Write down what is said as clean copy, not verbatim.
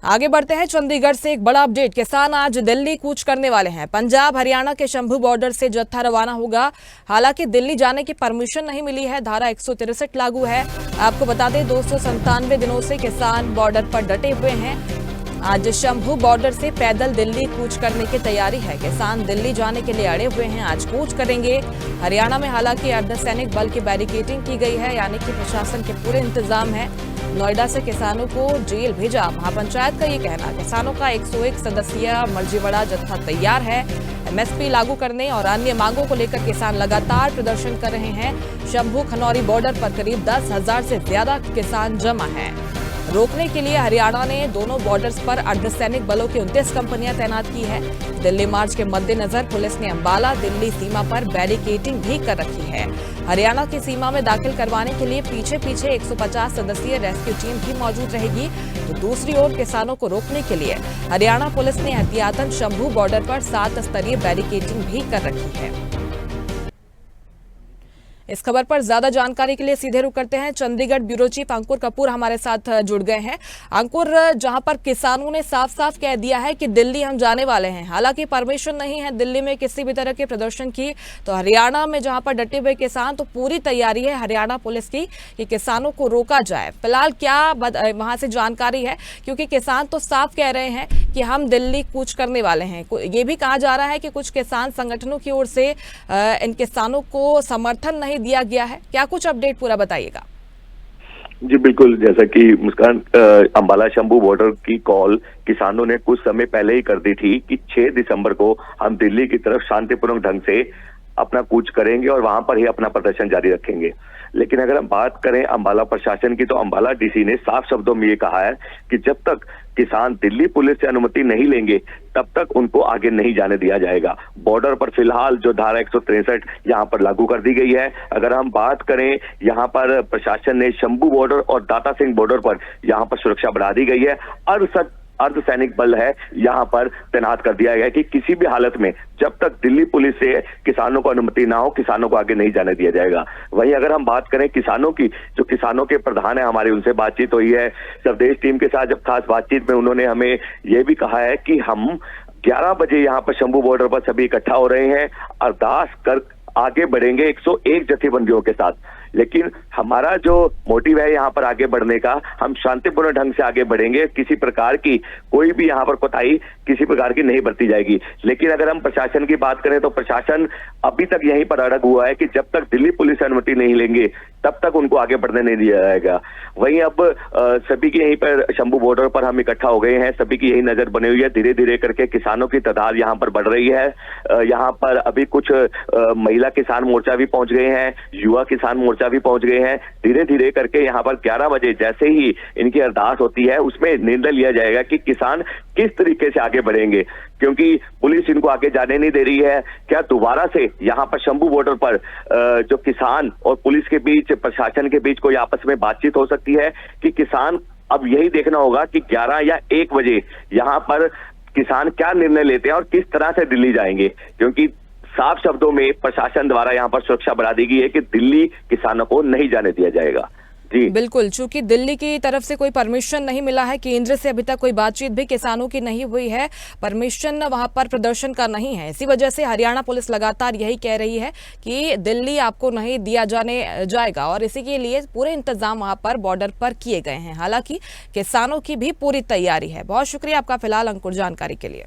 आगे बढ़ते हैं। चंडीगढ़ से एक बड़ा अपडेट। किसान आज दिल्ली कूच करने वाले हैं। पंजाब हरियाणा के शंभू बॉर्डर से जत्था रवाना होगा। हालांकि दिल्ली जाने की परमिशन नहीं मिली है। धारा 163 लागू है। आपको बता दें 297 दिनों से किसान बॉर्डर पर डटे हुए हैं। आज शंभू बॉर्डर से पैदल दिल्ली कूच करने की तैयारी है। किसान दिल्ली जाने के लिए अड़े हुए हैं, आज कूच करेंगे। हरियाणा में हालांकि अर्धसैनिक बल की बैरिकेडिंग की गई है, यानी कि प्रशासन के पूरे इंतजाम है। नोएडा से किसानों को जेल भेजा। महापंचायत का ये कहना, किसानों का 101 सदस्यीय मर्जीवाड़ा जत्था तैयार है। एमएसपी लागू करने और अन्य मांगों को लेकर किसान लगातार प्रदर्शन कर रहे हैं। शंभू खनौरी बॉर्डर पर करीब 10,000 से ज्यादा किसान जमा हैं। रोकने के लिए हरियाणा ने दोनों बॉर्डर्स पर अर्धसैनिक बलों की 29 कंपनियां तैनात की है। दिल्ली मार्च के मद्देनजर पुलिस ने अंबाला दिल्ली सीमा पर बैरिकेडिंग भी कर रखी है। हरियाणा की सीमा में दाखिल करवाने के लिए पीछे पीछे 150 सदस्यीय रेस्क्यू टीम भी मौजूद रहेगी। तो दूसरी ओर किसानों को रोकने के लिए हरियाणा पुलिस ने एहतियातन शंभू बॉर्डर पर 7 स्तरीय बैरिकेडिंग भी कर रखी है। इस खबर पर ज्यादा जानकारी के लिए सीधे रुख करते हैं। चंडीगढ़ ब्यूरो चीफ अंकुर कपूर हमारे साथ जुड़ गए हैं। अंकुर, जहां पर किसानों ने साफ साफ कह दिया है कि दिल्ली हम जाने वाले हैं, हालांकि परमिशन नहीं है दिल्ली में किसी भी तरह के प्रदर्शन की, तो हरियाणा में जहां पर डटे हुए किसान, तो पूरी तैयारी है हरियाणा पुलिस की कि किसानों को रोका जाए। फिलहाल क्या वहां से जानकारी है, क्योंकि किसान तो साफ कह रहे हैं कि हम दिल्ली कूच करने वाले हैं। ये भी कहा जा रहा है कि कुछ किसान संगठनों की ओर से इन किसानों को समर्थन नहीं दिया गया है। क्या कुछ अपडेट पूरा बताइएगा। जी बिल्कुल, जैसा कि मुस्कान, अंबाला शंभू बॉर्डर की कॉल किसानों ने कुछ समय पहले ही कर दी थी कि 6 दिसंबर को हम दिल्ली की तरफ शांतिपूर्ण ढंग से अपना कूच करेंगे और वहां पर ही अपना प्रदर्शन जारी रखेंगे। लेकिन अगर हम बात करें अंबाला प्रशासन की, तो अंबाला डीसी ने साफ शब्दों में ये कहा है कि जब तक किसान दिल्ली पुलिस से अनुमति नहीं लेंगे तब तक उनको आगे नहीं जाने दिया जाएगा। बॉर्डर पर फिलहाल जो धारा 163 यहाँ पर लागू कर दी गई है। अगर हम बात करें, यहाँ पर प्रशासन ने शंभू बॉर्डर और दाता सिंह बॉर्डर पर यहाँ पर सुरक्षा बढ़ा दी गई है। अर्धसैनिक बल है यहाँ पर तैनात कर दिया गया है कि किसी भी हालत में जब तक दिल्ली पुलिस से किसानों को अनुमति ना हो, किसानों को आगे नहीं जाने दिया जाएगा। वहीं अगर हम बात करें किसानों की, जो किसानों के प्रधान है हमारी, उनसे बातचीत हुई है स्वदेश टीम के साथ। जब खास बातचीत में उन्होंने हमें यह भी कहा है कि हम 11 बजे यहाँ पर शंभू बॉर्डर पर सभी इकट्ठा हो रहे हैं, अरदास कर आगे बढ़ेंगे 101 जथेबंदियों के साथ। लेकिन हमारा जो मोटिव है यहाँ पर आगे बढ़ने का, हम शांतिपूर्ण ढंग से आगे बढ़ेंगे। किसी प्रकार की कोई भी यहाँ पर कोताही किसी प्रकार की नहीं बरती जाएगी। लेकिन अगर हम प्रशासन की बात करें तो प्रशासन अभी तक यहीं पर अड़ग हुआ है कि जब तक दिल्ली पुलिस अनुमति नहीं लेंगे तब तक उनको आगे बढ़ने नहीं दिया जाएगा। वहीं अब सभी की यहीं पर शंभू बॉर्डर पर हम इकट्ठा हो गए हैं, सभी की यही नजर बनी हुई है। धीरे धीरे करके किसानों की तादाद यहाँ पर बढ़ रही है। यहाँ पर अभी कुछ महिला किसान मोर्चा भी पहुंच गए हैं, युवा किसान मोर्चा भी पहुंच गए हैं। धीरे धीरे करके यहाँ पर 11 बजे जैसे ही इनकी अरदास होती है, उसमें निर्णय लिया जाएगा कि किसान किस तरीके से आगे बढ़ेंगे, क्योंकि पुलिस इनको आगे जाने नहीं दे रही है। क्या दोबारा से यहाँ पर शंभू बॉर्डर पर जो किसान और पुलिस के बीच, प्रशासन के बीच कोई आपस में बातचीत हो सकती है कि किसान, अब यही देखना होगा कि 11 या 1 बजे यहाँ पर किसान क्या निर्णय लेते हैं और किस तरह से दिल्ली जाएंगे। क्योंकि साफ शब्दों में प्रशासन द्वारा यहाँ पर सुरक्षा बढ़ा दी गई है कि दिल्ली किसानों को नहीं जाने दिया जाएगा। जी बिल्कुल, चूंकि दिल्ली की तरफ से कोई परमिशन नहीं मिला है, केंद्र से अभी तक कोई बातचीत भी किसानों की नहीं हुई है, परमिशन वहां पर प्रदर्शन का नहीं है। इसी वजह से हरियाणा पुलिस लगातार यही कह रही है कि दिल्ली आपको नहीं दिया जाने जाएगा, और इसी के लिए पूरे इंतजाम वहां पर बॉर्डर पर किए गए हैं। हालांकि किसानों की भी पूरी तैयारी है। बहुत शुक्रिया आपका फिलहाल अंकुर जानकारी के लिए।